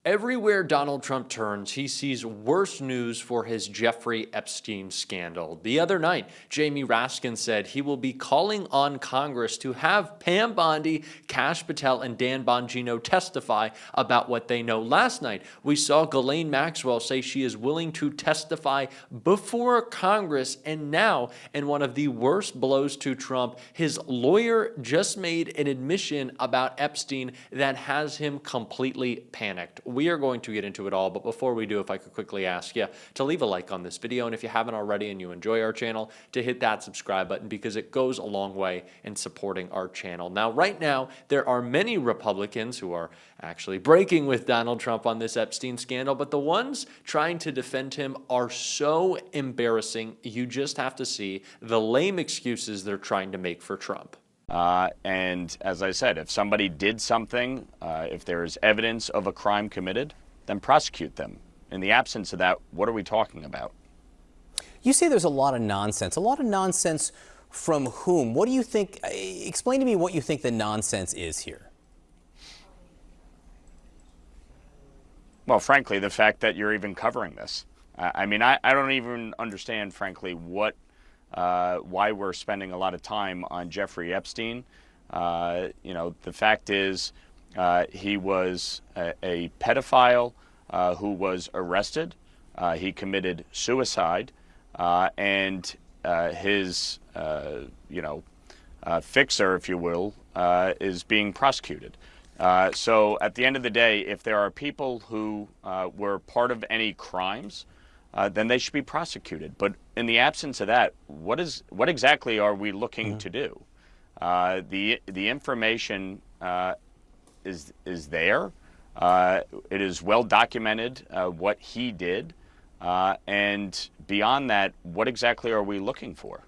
Everywhere Donald Trump turns, he sees worse news for his Jeffrey Epstein scandal. The other night, Jamie Raskin said he will be calling on Congress to have Pam Bondi, Kash Patel, and Dan Bongino testify about what they know. Last night, we saw Ghislaine Maxwell say she is willing to testify before Congress. And now, in one of the worst blows to Trump, his lawyer just made an admission about Epstein that has him completely panicked. We are going to get into it all, but before we do, if I could quickly ask you to leave a like on this video, and if you haven't already and you enjoy our channel, to hit that subscribe button because it goes a long way in supporting our channel. Now, right now, there are many Republicans who are actually breaking with Donald Trump on this Epstein scandal, but the ones trying to defend him are so embarrassing, you just have to see the lame excuses they're trying to make for Trump. And as I said, if somebody did something, if there is evidence of a crime committed, then prosecute them. In the absence of that, what are we talking about? You say there's a lot of nonsense. A lot of nonsense from whom? What do you think? Explain to me what you think the nonsense is here. Well, frankly, the fact that you're even covering this. I mean, I don't even understand, frankly, why we're spending a lot of time on Jeffrey Epstein. You know, the fact is he was a pedophile who was arrested. He committed suicide, and his, fixer, if you will, is being prosecuted. So at the end of the day, if there are people who were part of any crimes, then they should be prosecuted. But in the absence of that, what exactly are we looking to do? The information is there. It is well documented what he did, and beyond that, what exactly are we looking for?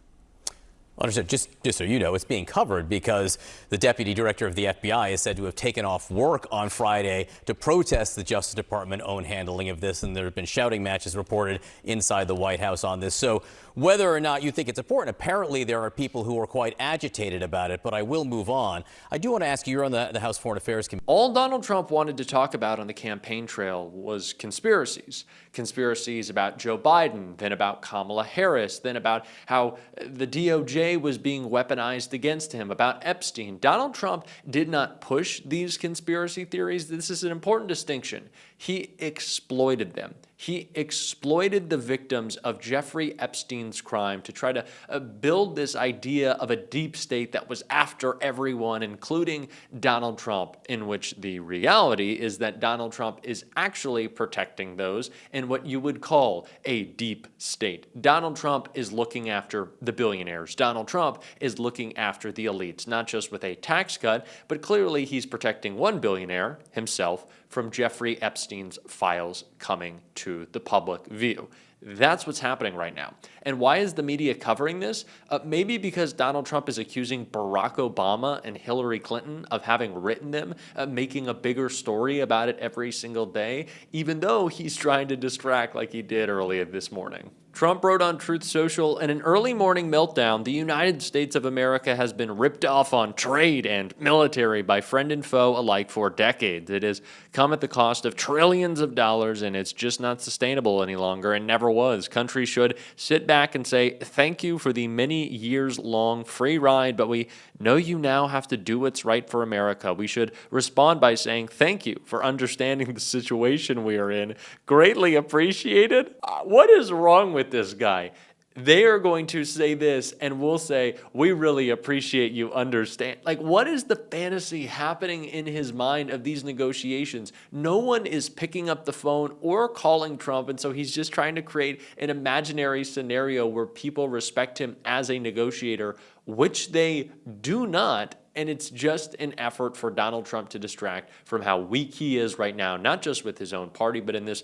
Understood. Just so you know, it's being covered because the deputy director of the FBI is said to have taken off work on Friday to protest the Justice Department's own handling of this, and there have been shouting matches reported inside the White House on this. So whether or not you think it's important, apparently there are people who are quite agitated about it, but I will move on. I do want to ask you, you're on the House Foreign Affairs Committee. All Donald Trump wanted to talk about on the campaign trail was conspiracies. Conspiracies about Joe Biden, then about Kamala Harris, then about how the DOJ was being weaponized against him, about Epstein. Donald Trump did not push these conspiracy theories. This is an important distinction. He exploited them. He exploited the victims of Jeffrey Epstein's crime to try to build this idea of a deep state that was after everyone, including Donald Trump, in which the reality is that Donald Trump is actually protecting those in what you would call a deep state. Donald Trump is looking after the billionaires. Donald Trump is looking after the elites, not just with a tax cut, but clearly he's protecting one billionaire, himself, from Jeffrey Epstein's files coming to the public view. That's what's happening right now. And why is the media covering this? Maybe because Donald Trump is accusing Barack Obama and Hillary Clinton of having written them, making a bigger story about it every single day, even though he's trying to distract like he did earlier this morning. Trump wrote on Truth Social, in an early morning meltdown, the United States of America has been ripped off on trade and military by friend and foe alike for decades. It has come at the cost of trillions of dollars, and it's just not sustainable any longer and never was. Countries should sit back and say, thank you for the many years-long free ride, but we know you now have to do what's right for America. We should respond by saying, thank you for understanding the situation we are in. Greatly appreciated. What is wrong with this guy? They are going to say this and we'll say, we really appreciate you understand. Like, what is the fantasy happening in his mind of these negotiations? No one is picking up the phone or calling Trump, and so he's just trying to create an imaginary scenario where people respect him as a negotiator, which they do not. And it's just an effort for Donald Trump to distract from how weak he is right now, not just with his own party, but in this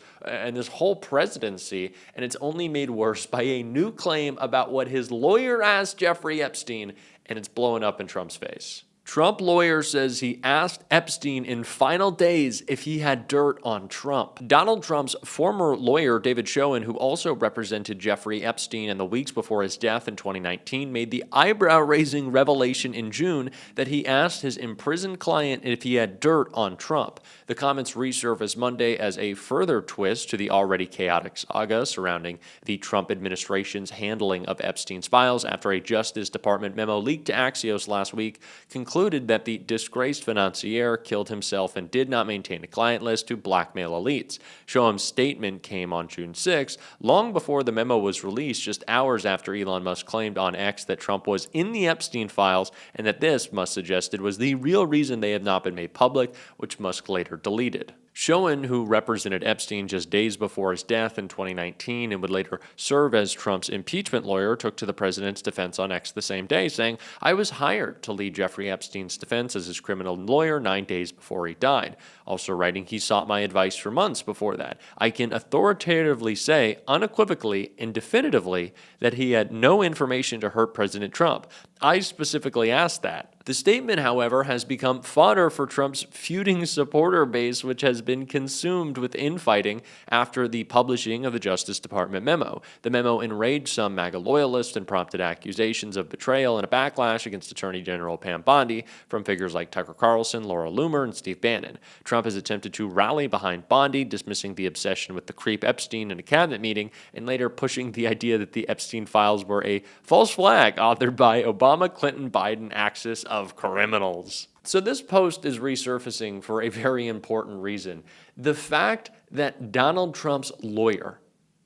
whole presidency. And it's only made worse by a new claim about what his lawyer asked Jeffrey Epstein, and it's blowing up in Trump's face. Trump lawyer says he asked Epstein in final days if he had dirt on Trump. Donald Trump's former lawyer, David Schoen, who also represented Jeffrey Epstein in the weeks before his death in 2019, made the eyebrow-raising revelation in June that he asked his imprisoned client if he had dirt on Trump. The comments resurfaced Monday as a further twist to the already chaotic saga surrounding the Trump administration's handling of Epstein's files after a Justice Department memo leaked to Axios last week concluded that the disgraced financier killed himself and did not maintain a client list to blackmail elites. Schoen's statement came on June 6, long before the memo was released, just hours after Elon Musk claimed on X that Trump was in the Epstein files and that this, Musk suggested, was the real reason they had not been made public, which Musk later deleted. Schoen, who represented Epstein just days before his death in 2019 and would later serve as Trump's impeachment lawyer, took to the president's defense on X the same day, saying, "I was hired to lead Jeffrey Epstein's defense as his criminal lawyer 9 days before he died." Also writing, "He sought my advice for months before that. I can authoritatively say, unequivocally and definitively, that he had no information to hurt President Trump. I specifically asked that." The statement, however, has become fodder for Trump's feuding supporter base, which has been consumed with infighting after the publishing of the Justice Department memo. The memo enraged some MAGA loyalists and prompted accusations of betrayal and a backlash against Attorney General Pam Bondi from figures like Tucker Carlson, Laura Loomer, and Steve Bannon. Trump has attempted to rally behind Bondi, dismissing the obsession with the creep Epstein in a cabinet meeting, and later pushing the idea that the Epstein files were a false flag authored by Obama, Clinton, Biden axis of criminals. So this post is resurfacing for a very important reason. The fact that Donald Trump's lawyer,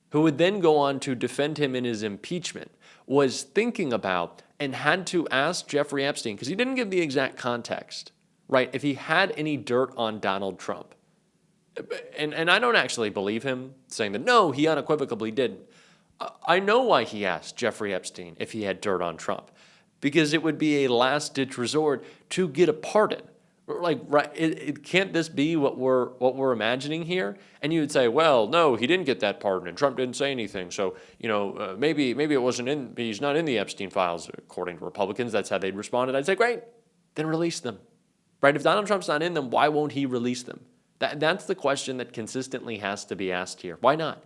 who would then go on to defend him in his impeachment, was thinking about and had to ask Jeffrey Epstein, because he didn't give the exact context, right, if he had any dirt on Donald Trump. And I don't actually believe him saying that, no, he unequivocally didn't. I know why he asked Jeffrey Epstein if he had dirt on Trump. Because it would be a last-ditch resort to get a pardon. Like, right? Can't this be what we're imagining here? And you would say, well, no, he didn't get that pardon, and Trump didn't say anything. So, maybe it wasn't in. He's not in the Epstein files, according to Republicans. That's how they'd responded. I'd say, great, then release them. Right? If Donald Trump's not in them, why won't he release them? That's the question that consistently has to be asked here. Why not?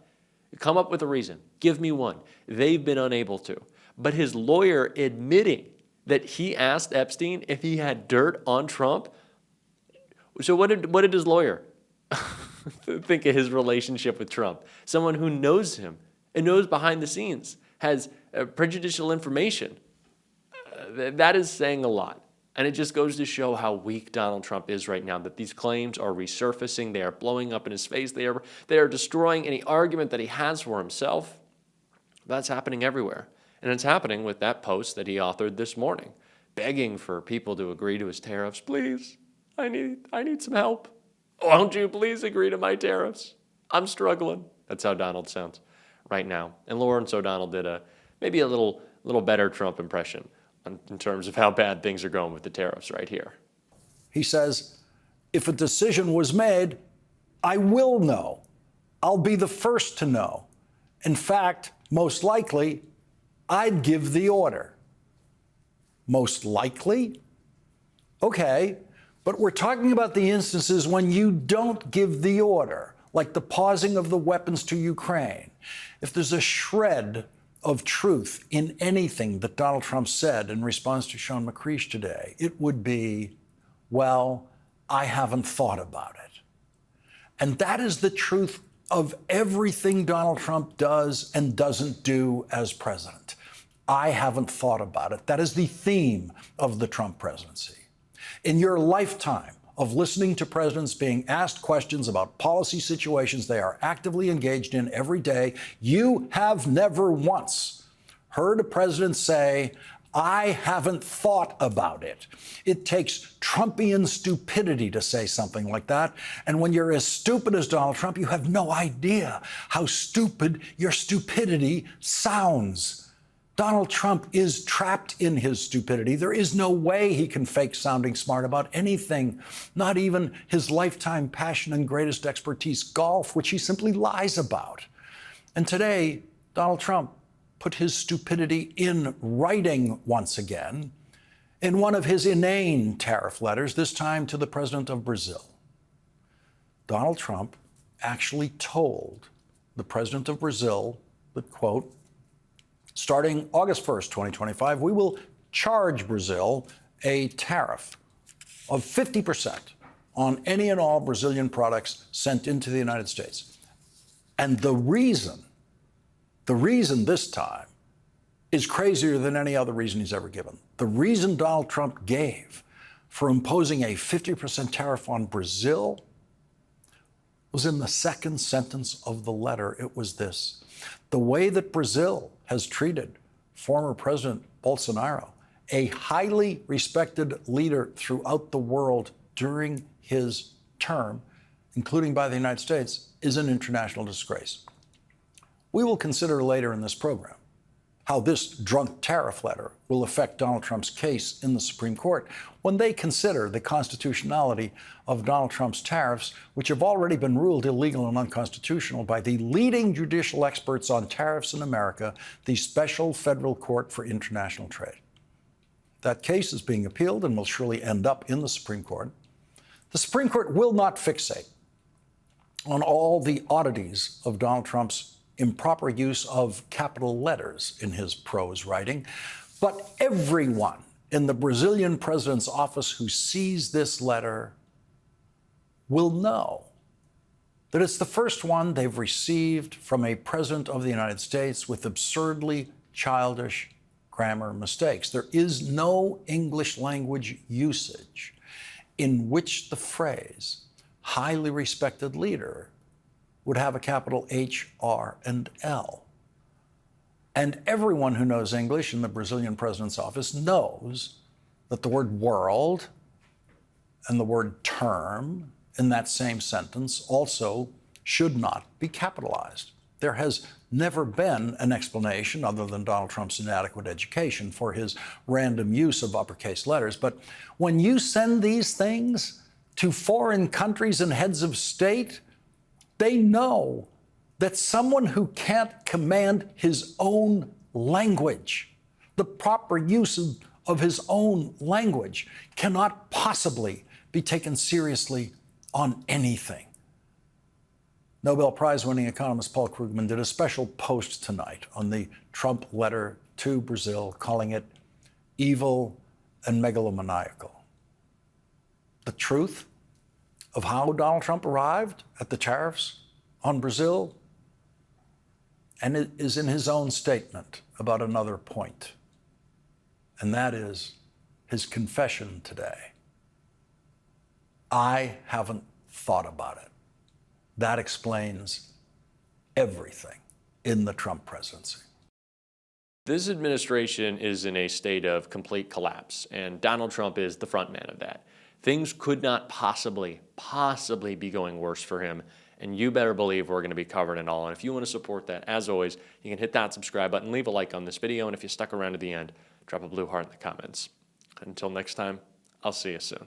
Come up with a reason. Give me one. They've been unable to. But his lawyer admitting that he asked Epstein if he had dirt on Trump. So what did his lawyer think of his relationship with Trump? Someone who knows him and knows behind the scenes, has prejudicial information. That is saying a lot. And it just goes to show how weak Donald Trump is right now, that these claims are resurfacing. They are blowing up in his face. They are destroying any argument that he has for himself. That's happening everywhere. And it's happening with that post that he authored this morning, begging for people to agree to his tariffs. Please, I need some help. Won't you please agree to my tariffs? I'm struggling. That's how Donald sounds right now. And Lawrence O'Donnell did maybe a little better Trump impression in terms of how bad things are going with the tariffs right here. He says, if a decision was made, I will know. I'll be the first to know. In fact, most likely, I'd give the order. Most likely? Okay, but we're talking about the instances when you don't give the order, like the pausing of the weapons to Ukraine. If there's a shred of truth in anything that Donald Trump said in response to Sean McCreesh today, it would be, well, I haven't thought about it. And that is the truth of everything Donald Trump does and doesn't do as president. I haven't thought about it. That is the theme of the Trump presidency. In your lifetime of listening to presidents being asked questions about policy situations they are actively engaged in every day, you have never once heard a president say, I haven't thought about it. It takes Trumpian stupidity to say something like that. And when you're as stupid as Donald Trump, you have no idea how stupid your stupidity sounds. Donald Trump is trapped in his stupidity. There is no way he can fake sounding smart about anything, not even his lifetime passion and greatest expertise, golf, which he simply lies about. And today, Donald Trump put his stupidity in writing once again In one of his inane tariff letters, this time to the president of Brazil, Donald Trump actually told the president of Brazil that, quote, starting August 1st, 2025, we will charge Brazil a tariff of 50% on any and all Brazilian products sent into the United States. And the reason this time is crazier than any other reason he's ever given. The reason Donald Trump gave for imposing a 50% tariff on Brazil was in the second sentence of the letter. It was this: the way that Brazil has treated former President Bolsonaro, a highly respected leader throughout the world during his term, including by the United States, is an international disgrace. We will consider later in this program how this drunk tariff letter will affect Donald Trump's case in the Supreme Court when they consider the constitutionality of Donald Trump's tariffs, which have already been ruled illegal and unconstitutional by the leading judicial experts on tariffs in America, the Special Federal Court for International Trade. That case is being appealed and will surely end up in the Supreme Court. The Supreme Court will not fixate on all the oddities of Donald Trump's improper use of capital letters in his prose writing, but everyone in the Brazilian president's office who sees this letter will know that it's the first one they've received from a president of the United States with absurdly childish grammar mistakes. There is no English language usage in which the phrase highly respected leader would have a capital H, R, and L. And everyone who knows English in the Brazilian president's office knows that the word world and the word term in that same sentence also should not be capitalized. There has never been an explanation, other than Donald Trump's inadequate education, for his random use of uppercase letters. But when you send these things to foreign countries and heads of state, they know that someone who can't command his own language, the proper use of his own language, cannot possibly be taken seriously on anything. Nobel Prize-winning economist Paul Krugman did a special post tonight on the Trump letter to Brazil, calling it evil and megalomaniacal. The truth of how Donald Trump arrived at the tariffs on Brazil, and it is in his own statement about another point, and that is his confession today. I haven't thought about it. That explains everything in the Trump presidency. This administration is in a state of complete collapse, and Donald Trump is the front man of that. Things could not possibly be going worse for him, and you better believe we're going to be covering it all. And if you want to support that, as always, you can hit that subscribe button, leave a like on this video, and if you stuck around to the end, drop a blue heart in the comments. Until next time, I'll see you soon.